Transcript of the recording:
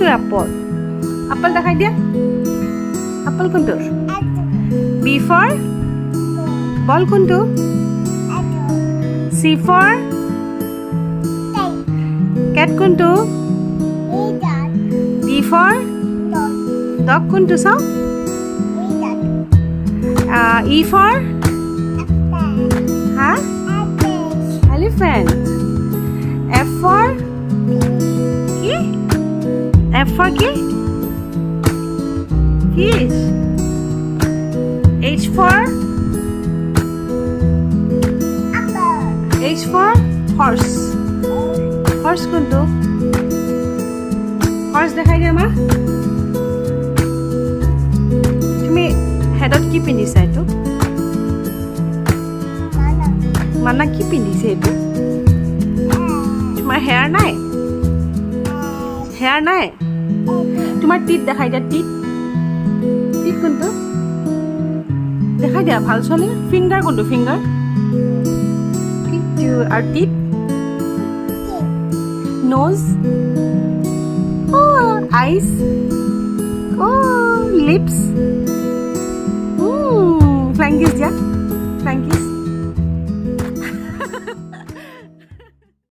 কোনটো Apple Apple দেখাই দিয়া এপল কোনটো বি ফৰ বল কোনটো সি ফৰ কেট কোনটো ডি ফৰ ডগ কোনটো চাও ই ফৰ হা এলিফেন্ট এফ ফৰ কি এফ ফৰ কি fish H for H for horse horse কোনটো horse দেখাই দিয়া মা তুমি হেডত কি পিন্ধিছা এইটো মানা কি পিন্ধিছে এইটো তোমাৰ হেয়াৰ নাই তোমাৰ টিত দেখাই দিয়া টিত কোনটো দেখাই দিয়া ভাল চলে ফিংগাৰ কোনটো ফিংগাৰ আৰু টিপ নোজ আইজ লিপস